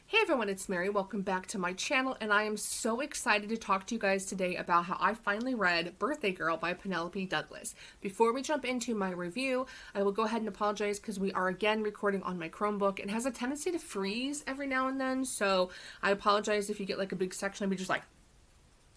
Hey everyone, it's Mary. Welcome back to my channel, and I am so excited to talk to you guys today about how I finally read Birthday Girl by Penelope Douglas. Before we jump into my review, I will go ahead and apologize because we are again recording on my Chromebook. It has a tendency to freeze every now and then, so I apologize if you get like a big section of me just like,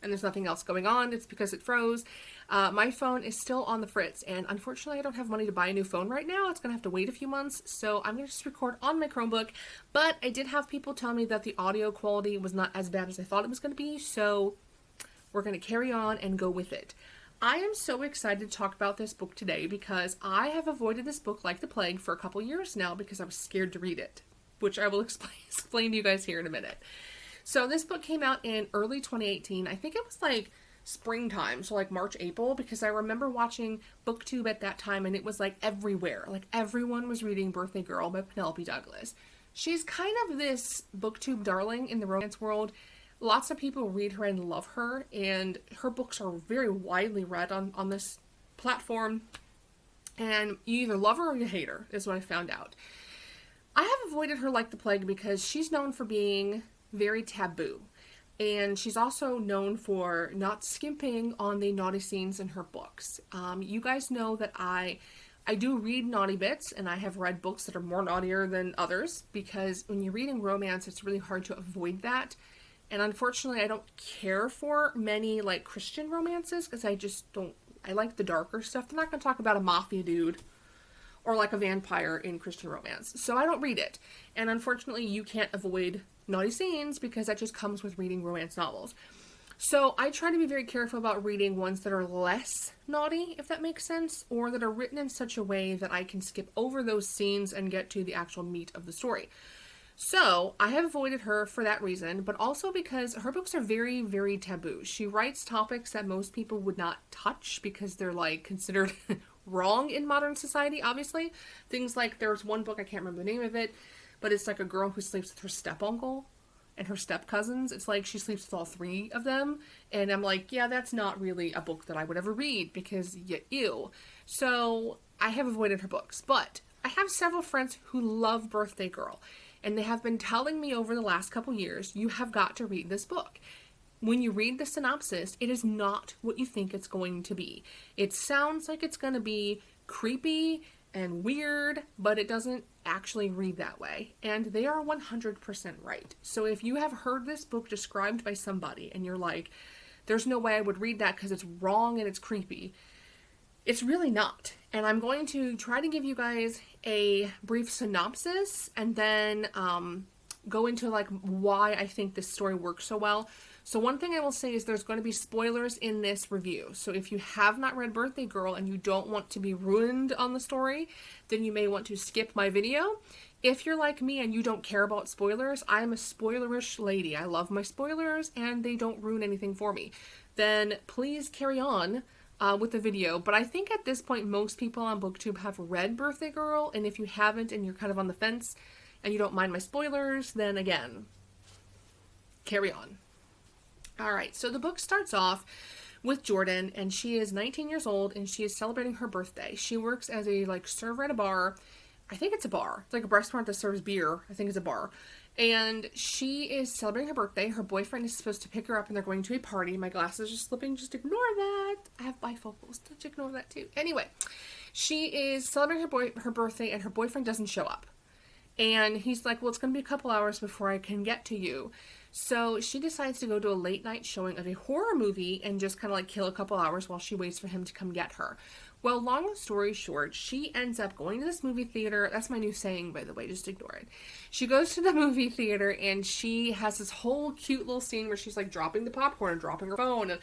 and there's nothing else going on. It's because it froze. My phone is still on the fritz, and unfortunately I don't have money to buy a new phone right now. It's gonna have to wait a few months, so I'm gonna just record on my Chromebook. But I did have people tell me that the audio quality was not as bad as I thought it was gonna be, so we're gonna carry on and go with it. I am so excited to talk about this book today because I have avoided this book like the plague for a couple years now because I was scared to read it, which I will explain to you guys here in a minute. So this book came out in early 2018. I think it was like springtime, so like March, April, because I remember watching Booktube at that time and it was like everywhere. Like everyone was reading Birthday Girl by Penelope Douglas. She's kind of this Booktube darling in the romance world. Lots of people read her and love her, and her books are very widely read on this platform. And you either love her or you hate her, is what I found out. I have avoided her like the plague because she's known for being very taboo, and she's also known for not skimping on the naughty scenes in her books. You guys know that I do read naughty bits, and I have read books that are more naughtier than others because when you're reading romance, it's really hard to avoid that. And unfortunately, I don't care for many like Christian romances because I just don't. I like the darker stuff. I'm not going to talk about a mafia dude or like a vampire in Christian romance, so I don't read it. And unfortunately, you can't avoid naughty scenes because that just comes with reading romance novels. So I try to be very careful about reading ones that are less naughty, if that makes sense, or that are written in such a way that I can skip over those scenes and get to the actual meat of the story. So I have avoided her for that reason, but also because her books are very, very taboo. She writes topics that most people would not touch because they're like considered wrong in modern society, obviously. Things like, there's one book, I can't remember the name of it, but it's like a girl who sleeps with her step-uncle and her step-cousins. It's like she sleeps with all three of them. And I'm like, yeah, that's not really a book that I would ever read because, ew. So I have avoided her books. But I have several friends who love Birthday Girl. And they have been telling me over the last couple years, you have got to read this book. When you read the synopsis, it is not what you think it's going to be. It sounds like it's going to be creepy and weird, but it doesn't actually read that way. And they are 100% right. So if you have heard this book described by somebody and you're like, there's no way I would read that because it's wrong and it's creepy, it's really not. And I'm going to try to give you guys a brief synopsis and then go into like why I think this story works so well. So one thing I will say is there's going to be spoilers in this review. So if you have not read Birthday Girl and you don't want to be ruined on the story, then you may want to skip my video. If you're like me and you don't care about spoilers, I'm a spoilerish lady. I love my spoilers and they don't ruin anything for me. Then please carry on with the video. But I think at this point most people on Booktube have read Birthday Girl, and if you haven't and you're kind of on the fence and you don't mind my spoilers, then again, carry on. Alright, so the book starts off with Jordan, and she is 19 years old and she is celebrating her birthday. She works as a like server at a bar. I think it's a bar. It's like a restaurant that serves beer. I think it's a bar. And she is celebrating her birthday. Her boyfriend is supposed to pick her up and they're going to a party. My glasses are slipping. Just ignore that. I have bifocals. Just ignore that too. Anyway, she is celebrating her birthday and her boyfriend doesn't show up. And he's like, well, it's going to be a couple hours before I can get to you. So she decides to go to a late night showing of a horror movie and just kind of like kill a couple hours while she waits for him to come get her. Well, long story short, she ends up going to this movie theater. That's my new saying, by the way, just ignore it. She goes to the movie theater and she has this whole cute little scene where she's like dropping the popcorn and dropping her phone. And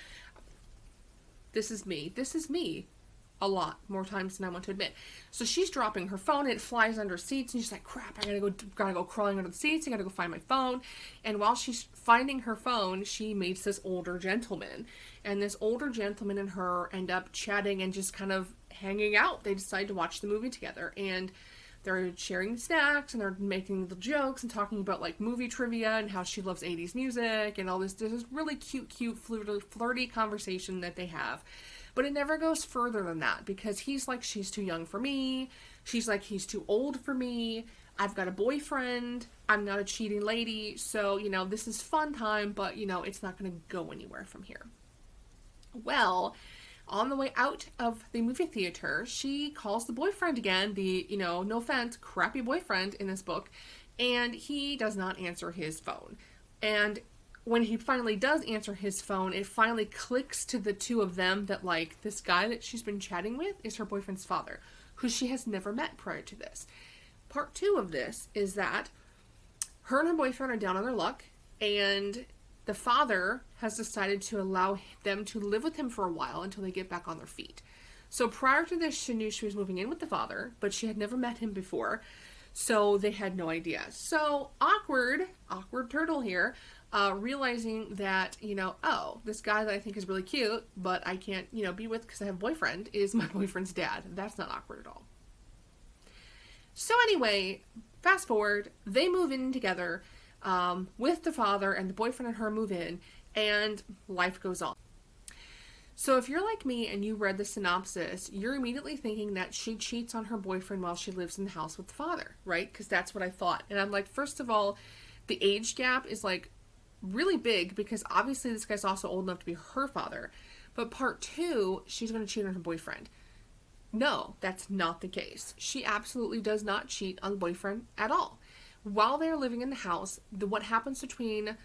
this is me. This is me. A lot more times than I want to admit. So she's dropping her phone, it flies under seats, and she's like, crap, I gotta go crawling under the seats, I gotta go find my phone. And while she's finding her phone, she meets this older gentleman. And this older gentleman and her end up chatting and just kind of hanging out. They decide to watch the movie together, and they're sharing snacks, and they're making little jokes, and talking about like movie trivia, and how she loves 80s music, and all this. There's this really cute, flirty conversation that they have. But it never goes further than that because he's like, she's too young for me. She's like, he's too old for me. I've got a boyfriend, I'm not a cheating lady, so, this is fun time, but, it's not going to go anywhere from here. Well, on the way out of the movie theater, she calls the boyfriend again, the, no offense, crappy boyfriend in this book, and he does not answer his phone. And when he finally does answer his phone, it finally clicks to the two of them that, like, this guy that she's been chatting with is her boyfriend's father, who she has never met prior to this. Part 2 of this is that her and her boyfriend are down on their luck, and the father has decided to allow them to live with him for a while until they get back on their feet. So prior to this, she knew she was moving in with the father, but she had never met him before, so they had no idea. So awkward turtle here, realizing that, this guy that I think is really cute, but I can't, be with because I have a boyfriend, is my boyfriend's dad. That's not awkward at all. So anyway, fast forward, they move in together with the father, and the boyfriend and her move in, and life goes on. So if you're like me and you read the synopsis, you're immediately thinking that she cheats on her boyfriend while she lives in the house with the father, right? Because that's what I thought. And I'm like, first of all, the age gap is like really big, because obviously this guy's also old enough to be her father. But part 2, she's going to cheat on her boyfriend. No, that's not the case. She absolutely does not cheat on the boyfriend at all. While they're living in the house, what happens between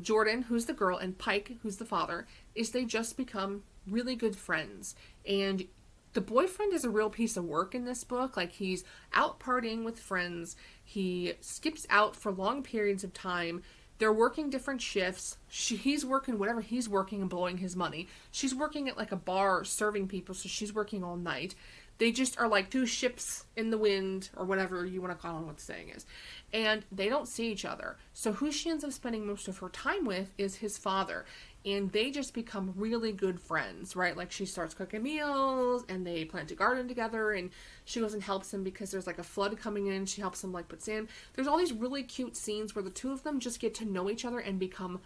Jordan, who's the girl, and Pike, who's the father, is they just become really good friends. And the boyfriend is a real piece of work in this book. Like, he's out partying with friends. He skips out for long periods of time. They're working different shifts. He's working whatever he's working and blowing his money. She's working at like a bar serving people, so she's working all night. They just are like two ships in the wind, or whatever you want to call it, what the saying is. And they don't see each other. So who she ends up spending most of her time with is his father. And they just become really good friends, right? Like, she starts cooking meals, and they plant a garden together, and she goes and helps him because there's like a flood coming in. She helps him like put sand. There's all these really cute scenes where the two of them just get to know each other and become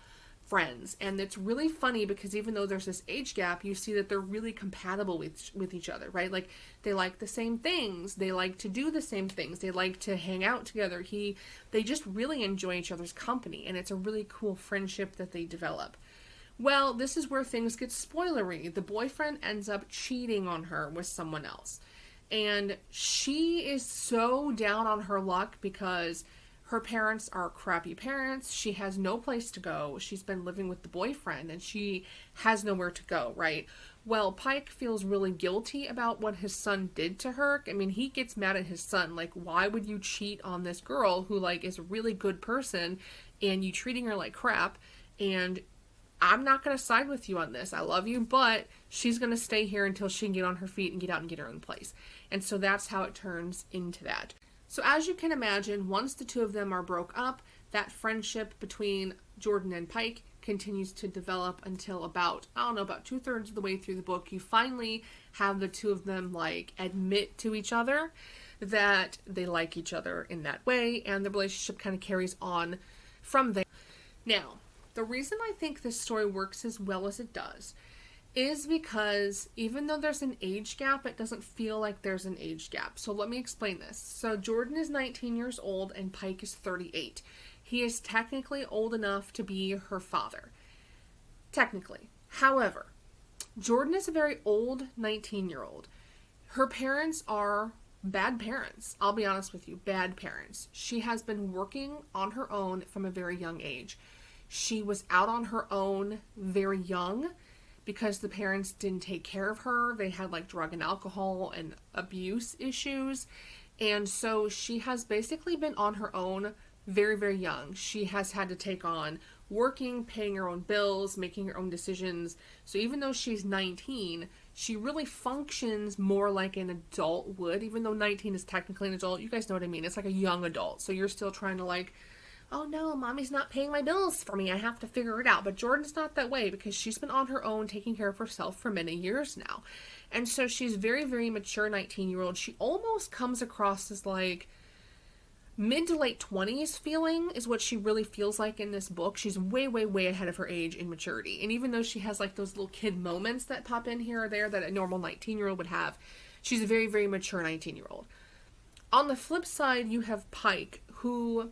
friends. And it's really funny because even though there's this age gap, you see that they're really compatible with each other, right? Like, they like the same things, they like to do the same things, they like to hang out together. They just really enjoy each other's company, and it's a really cool friendship that they develop. Well, this is where things get spoilery. The boyfriend ends up cheating on her with someone else, and she is so down on her luck because her parents are crappy parents. She has no place to go. She's been living with the boyfriend, and she has nowhere to go, right? Well, Pike feels really guilty about what his son did to her. I mean, he gets mad at his son. Like, why would you cheat on this girl who, like, is a really good person, and you treating her like crap? And I'm not going to side with you on this. I love you, but she's going to stay here until she can get on her feet and get out and get her own place. And so that's how it turns into that. So as you can imagine, once the two of them are broke up, that friendship between Jordan and Pike continues to develop until about 2/3 of the way through the book, you finally have the two of them, like, admit to each other that they like each other in that way, and the relationship kind of carries on from there. Now, the reason I think this story works as well as it does is because even though there's an age gap, it doesn't feel like there's an age gap. So let me explain this. So Jordan is 19 years old and Pike is 38. He is technically old enough to be her father. Technically. However, Jordan is a very old 19-year-old. Her parents are bad parents. I'll be honest with you, bad parents. She has been working on her own from a very young age. She was out on her own very young because the parents didn't take care of her. They had like drug and alcohol and abuse issues. And so she has basically been on her own very, very young. She has had to take on working, paying her own bills, making her own decisions. So even though she's 19, she really functions more like an adult would, even though 19 is technically an adult. You guys know what I mean. It's like a young adult. So you're still trying to like, oh no, mommy's not paying my bills for me. I have to figure it out. But Jordan's not that way because she's been on her own taking care of herself for many years now. And so she's very, very mature 19-year-old. She almost comes across as like mid to late 20s feeling is what she really feels like in this book. She's way, way, way ahead of her age in maturity. And even though she has like those little kid moments that pop in here or there that a normal 19-year-old would have, she's a very, very mature 19-year-old. On the flip side, you have Pike, who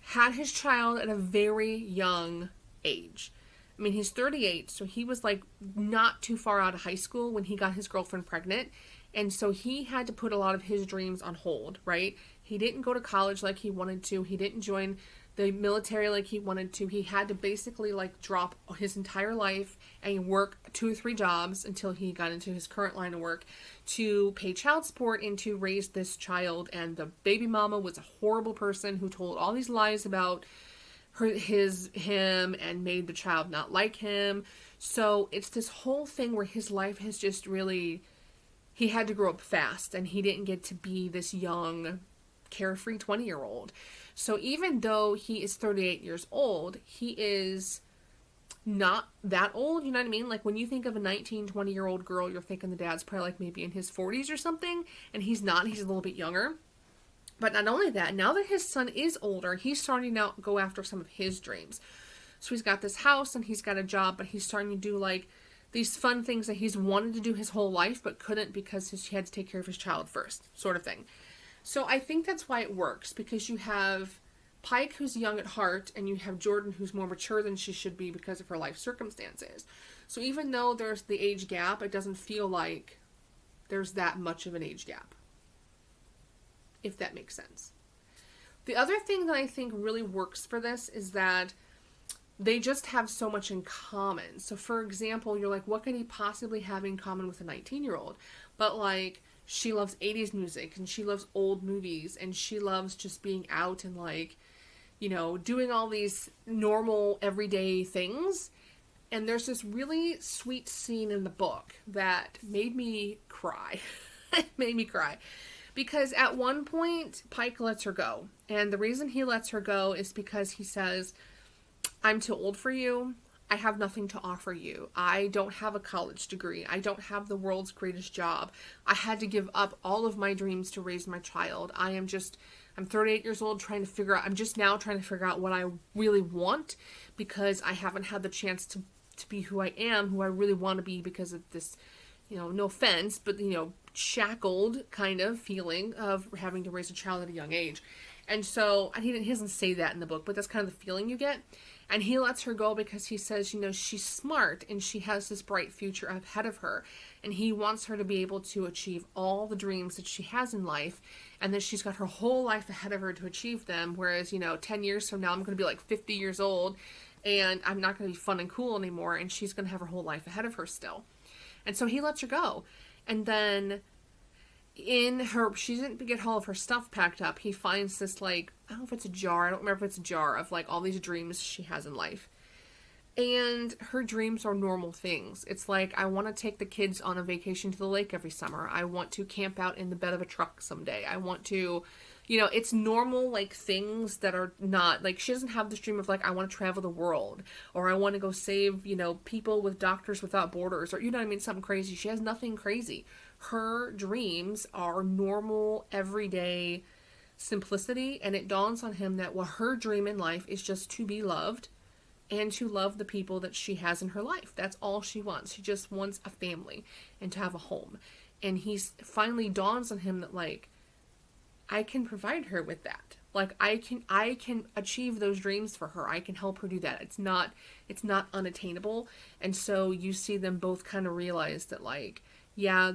had his child at a very young age. I mean, he's 38, so he was like not too far out of high school when he got his girlfriend pregnant. And so he had to put a lot of his dreams on hold, right? He didn't go to college like he wanted to. He didn't join the military like he wanted to. He had to basically like drop his entire life and work 2 or 3 jobs until he got into his current line of work to pay child support and to raise this child. And the baby mama was a horrible person who told all these lies about him and made the child not like him. So it's this whole thing where his life has just really, he had to grow up fast and he didn't get to be this young, carefree 20-year-old. So even though he is 38 years old, he is not that old, you know what I mean? Like when you think of a 19, 20-year-old girl, you're thinking the dad's probably like maybe in his 40s or something, and he's not, he's a little bit younger. But not only that, now that his son is older, he's starting to go after some of his dreams. So he's got this house and he's got a job, but he's starting to do like these fun things that he's wanted to do his whole life, but couldn't because he had to take care of his child first, sort of thing. So I think that's why it works, because you have Pike, who's young at heart, and you have Jordan, who's more mature than she should be because of her life circumstances. So even though there's the age gap, it doesn't feel like there's that much of an age gap, if that makes sense. The other thing that I think really works for this is that they just have so much in common. So for example, you're like, what could he possibly have in common with a 19-year-old? But like, she loves 80s music and she loves old movies and she loves just being out and like, you know, doing all these normal everyday things. And there's this really sweet scene in the book that made me cry. It made me cry. Because at one point, Pike lets her go. And the reason he lets her go is because he says, I'm too old for you. I have nothing to offer you. I don't have a college degree. I don't have the world's greatest job. I had to give up all of my dreams to raise my child. I'm 38 years old I'm just now trying to figure out what I really want, because I haven't had the chance to be who I am, who I really want to be, because of this, you know, no offense, but, you know, shackled kind of feeling of having to raise a child at a young age. And so, and he doesn't say that in the book, but that's kind of the feeling you get. And he lets her go because he says, you know, she's smart and she has this bright future ahead of her. And he wants her to be able to achieve all the dreams that she has in life. And that she's got her whole life ahead of her to achieve them. Whereas, you know, 10 years from now, I'm going to be like 50 years old and I'm not going to be fun and cool anymore. And she's going to have her whole life ahead of her still. And so he lets her go. And then she didn't get all of her stuff packed up. He finds this, like, I don't know if it's a jar. I don't remember if it's a jar of, like, all these dreams she has in life. And her dreams are normal things. It's like, I want to take the kids on a vacation to the lake every summer. I want to camp out in the bed of a truck someday. I want to, you know, it's normal, like, things that are not, like, she doesn't have this dream of, like, I want to travel the world. Or I want to go save, you know, people with Doctors Without Borders. Or, you know what I mean? Something crazy. She has nothing crazy. Her dreams are normal, everyday simplicity, and it dawns on him that her dream in life is just to be loved and to love the people that she has in her life. That's all she wants. She just wants a family and to have a home. And he's finally dawns on him that, like, I can provide her with that. Like, I can achieve those dreams for her. I can help her do that. It's not unattainable. And so you see them both kind of realize that, like, yeah,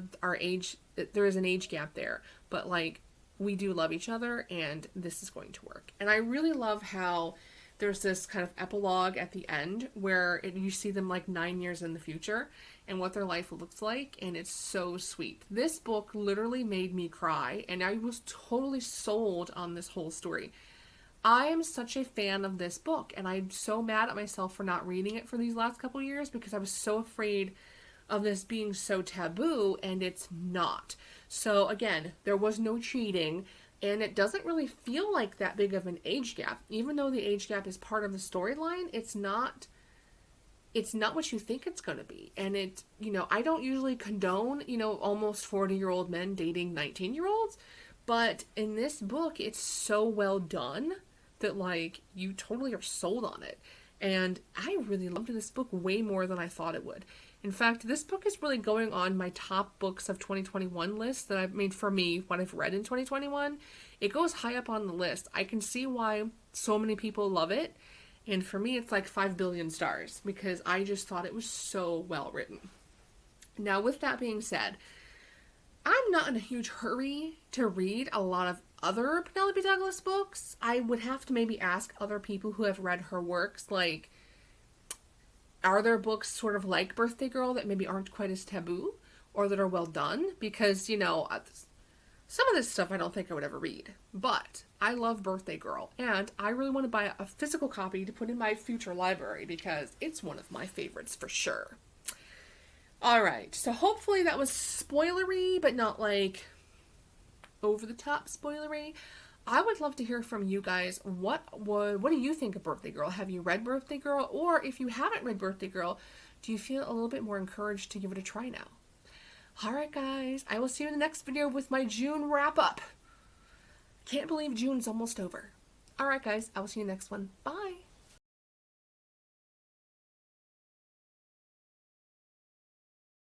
there is an age gap there, but, like, we do love each other and this is going to work. And I really love how there's this kind of epilogue at the end where you see them, like, 9 years in the future and what their life looks like, and it's so sweet. This book literally made me cry, and I was totally sold on this whole story. I am such a fan of this book, and I'm so mad at myself for not reading it for these last couple years because I was so afraid of this being so taboo, and it's not. So again, there was no cheating, and it doesn't really feel like that big of an age gap. Even though the age gap is part of the storyline, it's not what you think it's going to be. And it, you know, I don't usually condone, you know, almost 40-year-old men dating 19-year-olds, but in this book, it's so well done that, like, you totally are sold on it. And I really loved this book way more than I thought it would. In fact, this book is really going on my top books of 2021 list that I've made for me, what I've read in 2021. It goes high up on the list. I can see why so many people love it. And for me, it's like 5 billion stars because I just thought it was so well written. Now, with that being said, I'm not in a huge hurry to read a lot of other Penelope Douglas books. I would have to maybe ask other people who have read her works, like, are there books sort of like Birthday Girl that maybe aren't quite as taboo or that are well done? Because, you know, some of this stuff I don't think I would ever read. But I love Birthday Girl, and I really want to buy a physical copy to put in my future library because it's one of my favorites for sure. Alright, so hopefully that was spoilery, but not like over-the-top spoilery. I would love to hear from you guys. What do you think of Birthday Girl? Have you read Birthday Girl? Or if you haven't read Birthday Girl, do you feel a little bit more encouraged to give it a try now? Alright guys, I will see you in the next video with my June wrap-up. Can't believe June's almost over. Alright guys, I will see you in the next one. Bye!